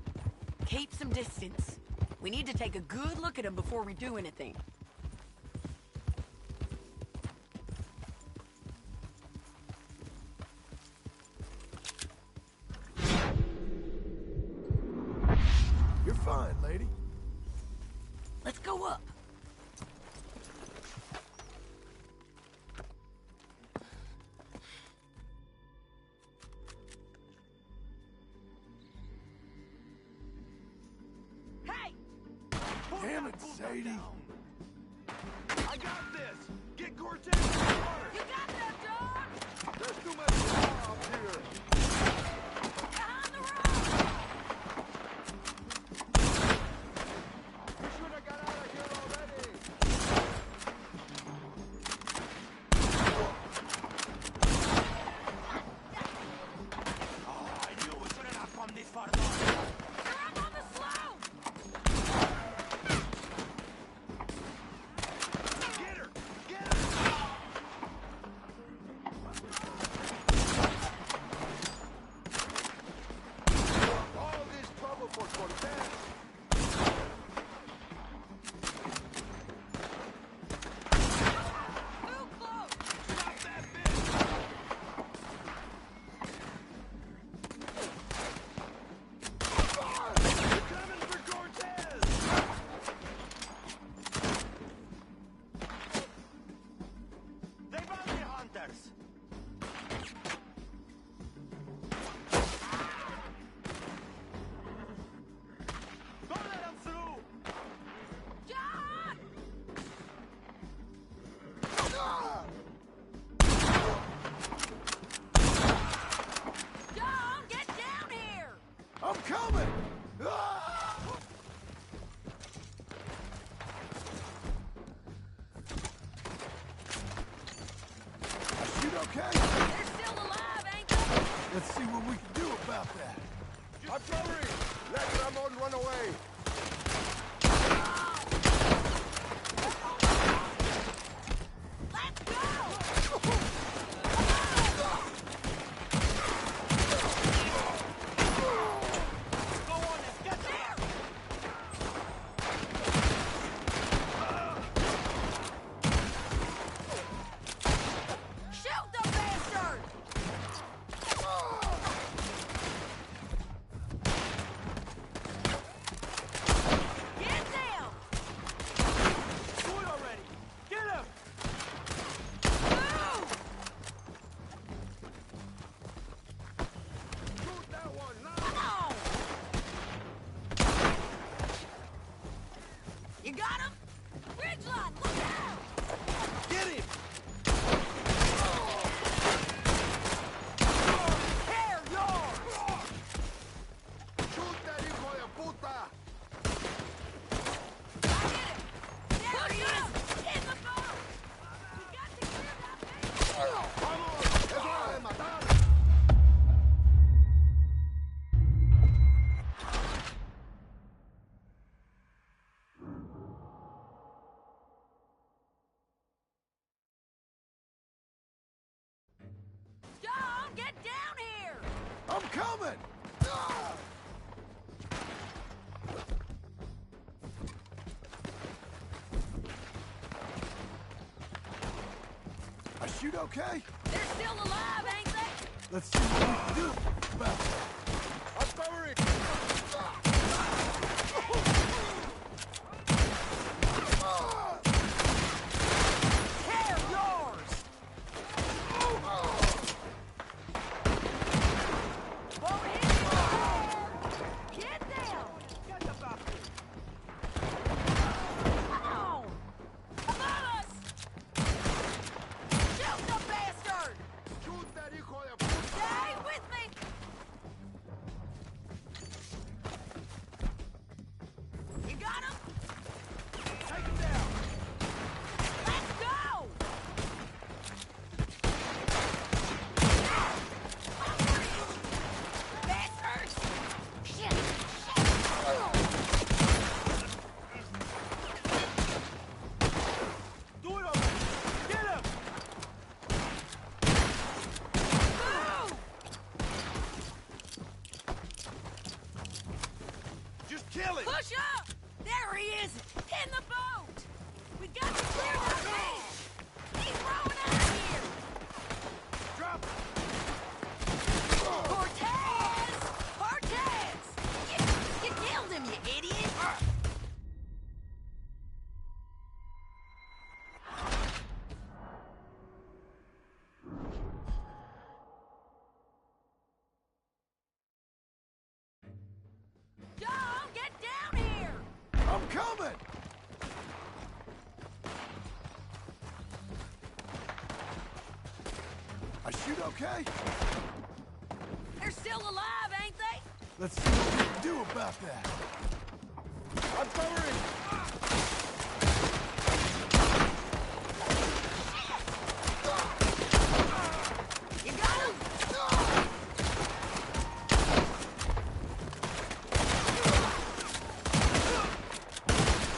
Keep some distance. We need to take a good look at him before we do anything. You're fine, lady. Let's go up. Hey! Damn it, Sadie. I got this! Get Cortez in the water! You got that, John! There's too much bombs here! Behind the rock! We should have got out of here already! Oh, I knew we shouldn't have come this far north. You're up on the slope! Get her! Get her! about that. Artillery! Let Ramon run away! Let's go! You got him? Ridgeline, look out! Get him! Tear yours! Shoot that hijo de puta! I hit him! There he is! In the boat! We got to clear that base! ¡Vamos! ¡Es hora de matar! John, get down here! I'm coming! Ah! I shoot okay? They're still alive, ain't they? Let's see what we can do about that. Artillery! Tear yours! Won't hit you there! Get down! Come on! Above us! Shoot the bastard! Shoot that hijo de puta! Stay with me! You got him? Take him down! Let's go! Bastards! Shit! Do it already! Get him! Move! Just kill him! Push up! There he is! In the boat! We got to clear that beach! He's rowing out of here! Drop him! Cortez! Cortez! You killed him, you idiot! John, get down here! I'm coming! I shoot okay? They're still alive, ain't they? Let's see what we can do about that. Artillery! You got him?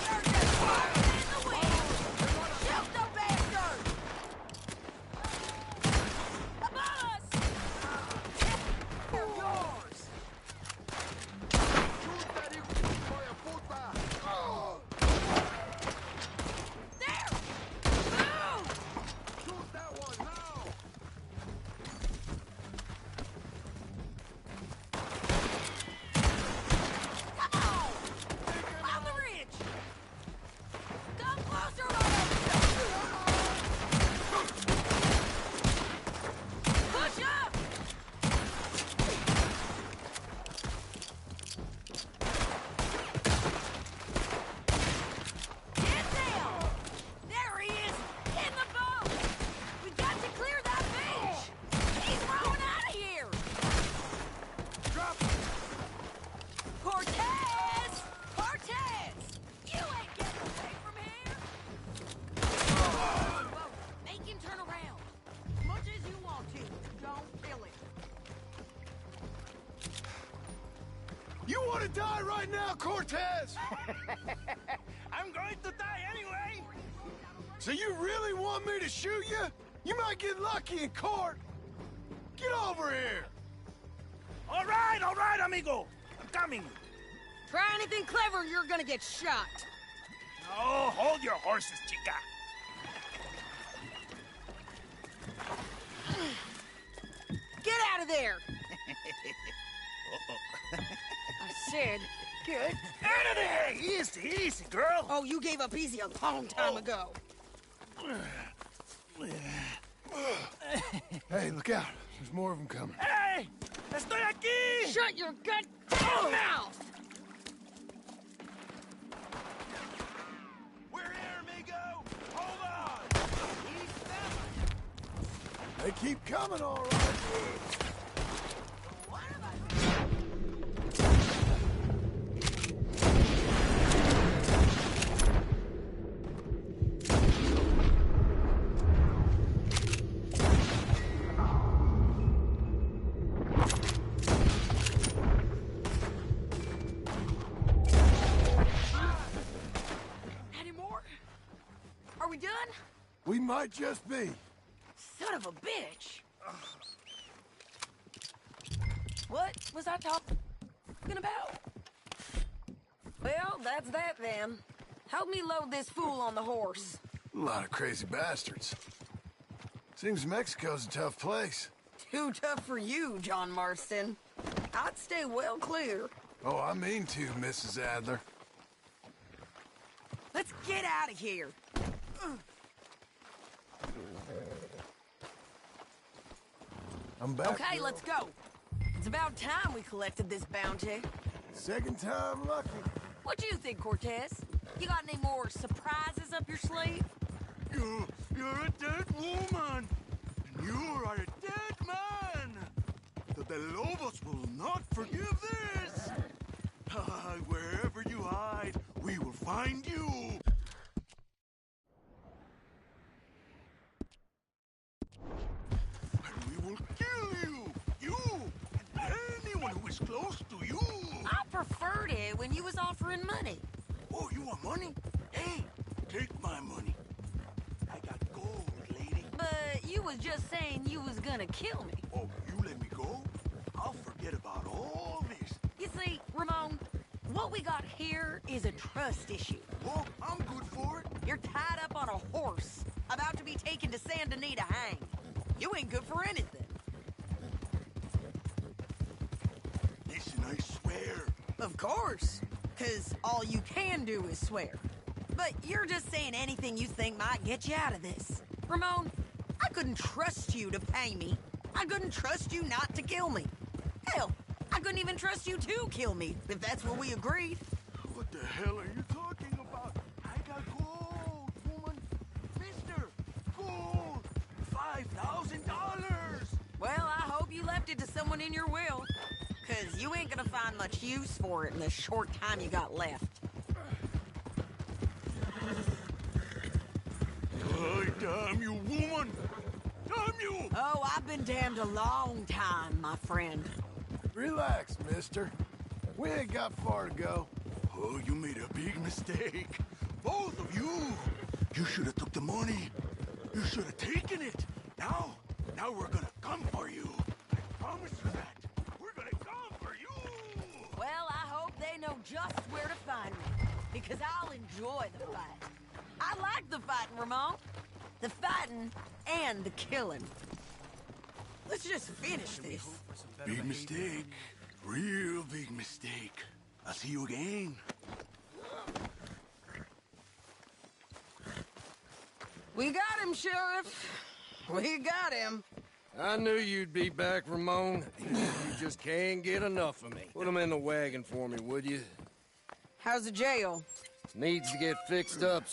They're just firing in the wind! Shoot the bastard! Above us! They're yours! Shoot that hijo de puta! want to die right now, Cortez? I'm going to die anyway! So you really want me to shoot you? You might get lucky in court. Get over here. All right, amigo. I'm coming. Try anything clever, you're gonna get shot. Oh, hold your horses, chica. Get out of there! I said, get Out of there! Easy, easy, girl. Oh, you gave up easy a long time ago. Hey, look out. There's more of them coming. Hey! Estoy aquí! Shut your goddamn mouth! We're here, amigo! Hold on! They keep coming, all right. Any more? Are we done? We might just be. Son of a bitch! What was I talking about? Well, that's that then. Help me load this fool on the horse. A lot of crazy bastards. Seems Mexico's a tough place. Too tough for you, John Marston. I'd stay well clear. Oh, I mean to, Mrs. Adler. Let's get out of here. I'm back. Okay, girl. let's go. It's about time we collected this bounty. Second time lucky. What do you think, Cortez? You got any more surprises up your sleeve? You're a dead woman! And you are a dead man! The De Lobos will not forgive this! Wherever you hide, we will find you! And we will kill you! You! And anyone who is close to you! I preferred it when you was offering money. Oh, you want money? Hey, take my money. I got gold, lady. But you was just saying you was gonna kill me. Oh, you let me go? I'll forget about all this. You see, Ramon, what we got here is a trust issue. Oh, I'm good for it. You're tied up on a horse, about to be taken to San Denis to hang. You ain't good for anything. Listen, I swear. Of course, because all you can do is swear. But you're just saying anything you think might get you out of this. Ramon, I couldn't trust you to pay me. I couldn't trust you not to kill me. Hell, I couldn't even trust you to kill me, if that's what we agreed. What the hell are you talking about? I got gold, woman. Mister, gold. $5,000. Well, I hope you left it to someone in your will. Because you ain't gonna find much use for it in the short time you got left. Oh, damn you, woman! Damn you! Oh, I've been damned a long time, my friend. Relax, mister. We ain't got far to go. Oh, you made a big mistake. Both of you. You should have took the money. You should have taken it. Now we're gonna come for you. I promise you that. We're gonna come for you. Well, I hope they know just where to find me. Because I'll enjoy the fight. I like the fighting, Ramon. The fighting and the killing. Let's just finish this. Big mistake. Real big mistake. I'll see you again. We got him, Sheriff. We got him. I knew you'd be back, Ramon. You just can't get enough of me. Put him in the wagon for me, would you? How's the jail? Needs to get fixed up.